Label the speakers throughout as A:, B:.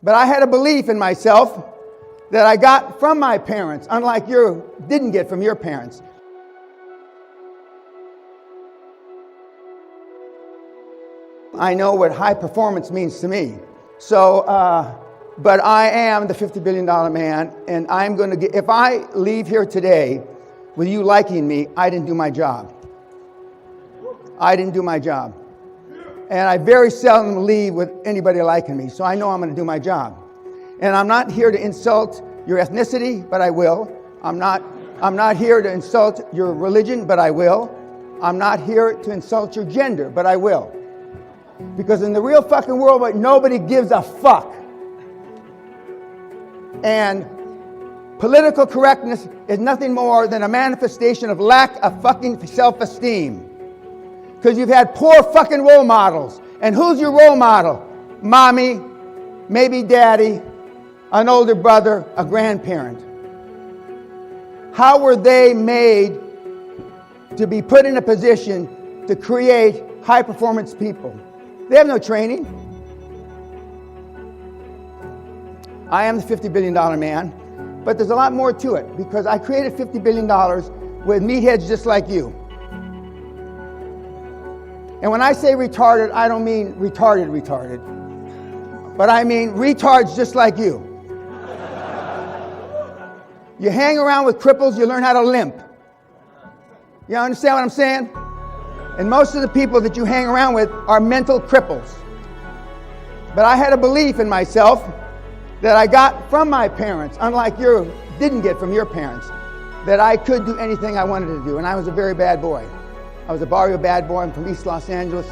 A: But I had a belief in myself that I got from my parents, unlike you didn't get from your parents. I know what high performance means to me. So, but I am the $50 billion man, and I'm going to get, if I leave here today with you liking me, I didn't do my job. I didn't do my job. And I very seldom leave with anybody liking me, so I know I'm going to do my job. And I'm not here to insult your ethnicity, but I will. I'm not here to insult your religion, but I will. I'm not here to insult your gender, but I will. Because in the real fucking world, nobody gives a fuck. And political correctness is nothing more than a manifestation of lack of fucking self-esteem. Because you've had poor fucking role models. And who's your role model? Mommy, maybe daddy, an older brother, a grandparent. How were they made to be put in a position to create high-performance people? They have no training. I am the $50 billion man, but there's a lot more to it because I created $50 billion with meatheads just like you. And when I say retarded, I don't mean retarded, but I mean retards just like you. You hang around with cripples, you learn how to limp. You understand what I'm saying? And most of the people that you hang around with are mental cripples. But I had a belief in myself that I got from my parents, unlike you didn't get from your parents, that I could do anything I wanted to do. And I was a very bad boy. I was a barrio bad boy. I'm from East Los Angeles,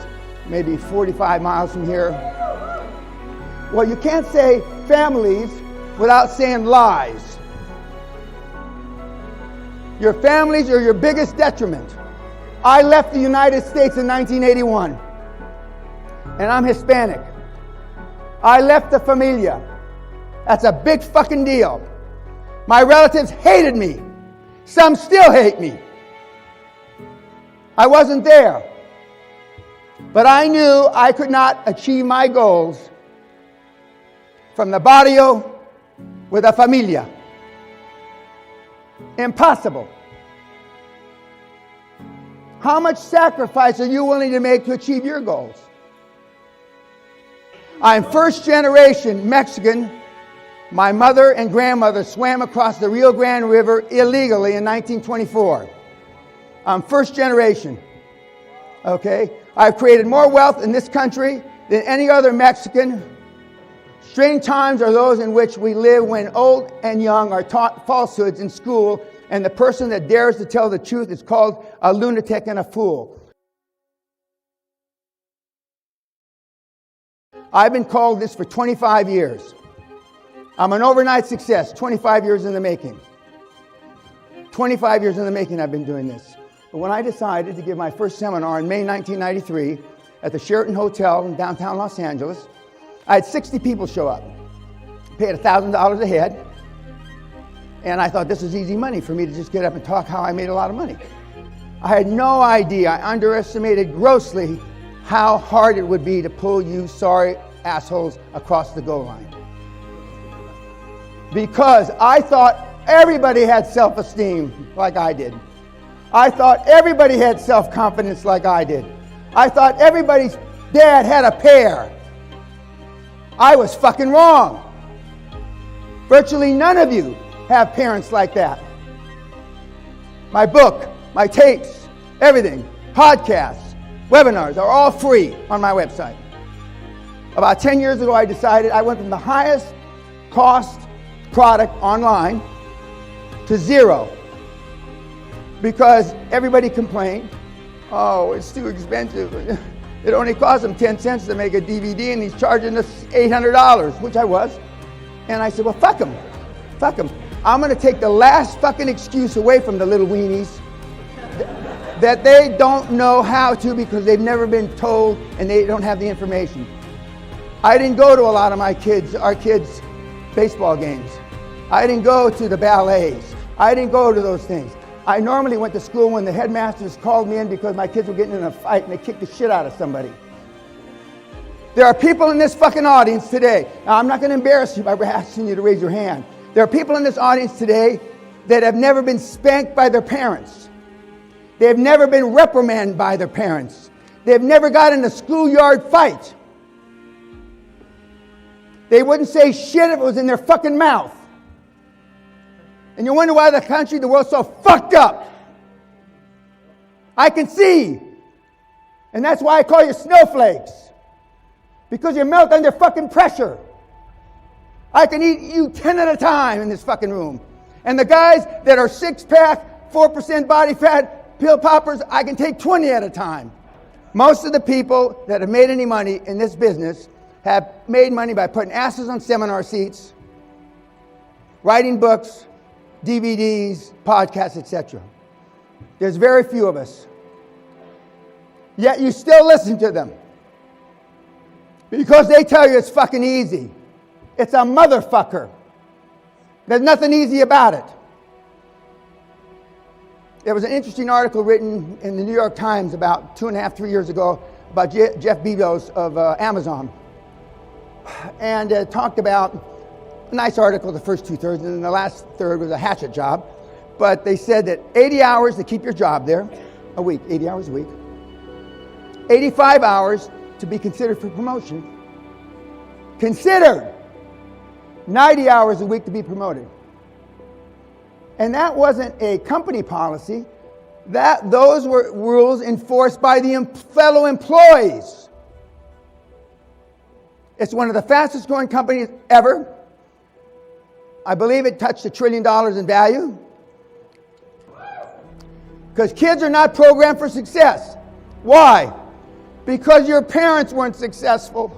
A: maybe 45 miles from here. Well, you can't say families without saying lies. Your families are your biggest detriment. I left the United States in 1981, and I'm Hispanic. I left the familia. That's a big fucking deal. My relatives hated me. Some still hate me. I wasn't there. But I knew I could not achieve my goals from the barrio with a familia. Impossible. How much sacrifice are you willing to make to achieve your goals? I'm first generation Mexican. My mother and grandmother swam across the Rio Grande River illegally in 1924. I'm first generation. Okay? I've created more wealth in this country than any other Mexican. Strange times are those in which we live when old and young are taught falsehoods in school, and the person that dares to tell the truth is called a lunatic and a fool. I've been called this for 25 years. I'm an overnight success, 25 years in the making. 25 years in the making I've been doing this. But when I decided to give my first seminar in May 1993 at the Sheraton Hotel in downtown Los Angeles, I had 60 people show up, paid $1,000 a head, and I thought this was easy money for me to just get up and talk how I made a lot of money. I had no idea. I underestimated grossly how hard it would be to pull you sorry assholes across the goal line. Because I thought everybody had self-esteem like I did. I thought everybody had self-confidence like I did. I thought everybody's dad had a pair. I was fucking wrong. Virtually none of you have parents like that. My book, my tapes, everything, podcasts, webinars are all free on my website. About 10 years ago, I decided I went from the highest cost product online to zero because everybody complained, oh, it's too expensive. It only cost them 10 cents to make a DVD and he's charging us $800, which I was. And I said, well, fuck them. Fuck them. I'm going to take the last fucking excuse away from the little weenies that they don't know how to because they've never been told and they don't have the information. I didn't go to a lot of our kids' baseball games. I didn't go to the ballets. I didn't go to those things. I normally went to school when the headmasters called me in because my kids were getting in a fight and they kicked the shit out of somebody. There are people in this fucking audience today. Now, I'm not going to embarrass you by asking you to raise your hand. There are people in this audience today that have never been spanked by their parents. They have never been reprimanded by their parents. They have never got in a schoolyard fight. They wouldn't say shit if it was in their fucking mouth. And you wonder why the country, the world's so fucked up. I can see. And that's why I call you snowflakes. Because you melt under fucking pressure. I can eat you 10 at a time in this fucking room. And the guys that are 6-pack, 4% body fat, pill poppers, I can take 20 at a time. Most of the people that have made any money in this business have made money by putting asses on seminar seats, writing books, DVDs, podcasts, etc. There's very few of us. Yet you still listen to them. Because they tell you it's fucking easy. It's a motherfucker. There's nothing easy about it. There was an interesting article written in the New York Times about 2.5, 3 years ago about Jeff Bezos of Amazon. And it talked about, a nice article, the first 2/3, and then the last third was a hatchet job. But they said that 80 hours to keep your job there, a week, 80 hours a week. 85 hours to be considered for promotion. Considered 90 hours a week to be promoted. And that wasn't a company policy. Those were rules enforced by the fellow employees. It's one of the fastest growing companies ever. I believe it touched $1 trillion in value. Because kids are not programmed for success. Why? Because your parents weren't successful.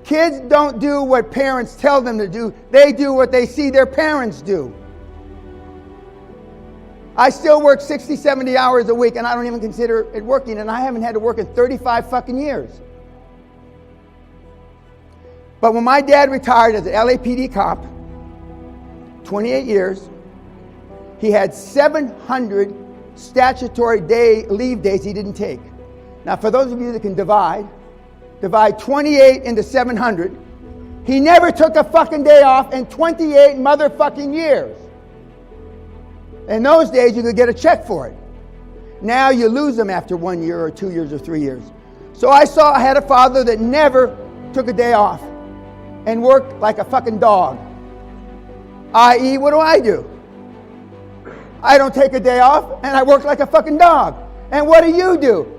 A: Kids don't do what parents tell them to do. They do what they see their parents do. I still work 60, 70 hours a week, and I don't even consider it working, and I haven't had to work in 35 fucking years. But when my dad retired as an LAPD cop, 28 years, he had 700 statutory leave days he didn't take. Now, for those of you that can divide 28 into 700. He never took a fucking day off in 28 motherfucking years. In those days, you could get a check for it. Now you lose them after 1 year or 2 years or 3 years. So I had a father that never took a day off and worked like a fucking dog. I.e., what do? I don't take a day off and I work like a fucking dog. And what do?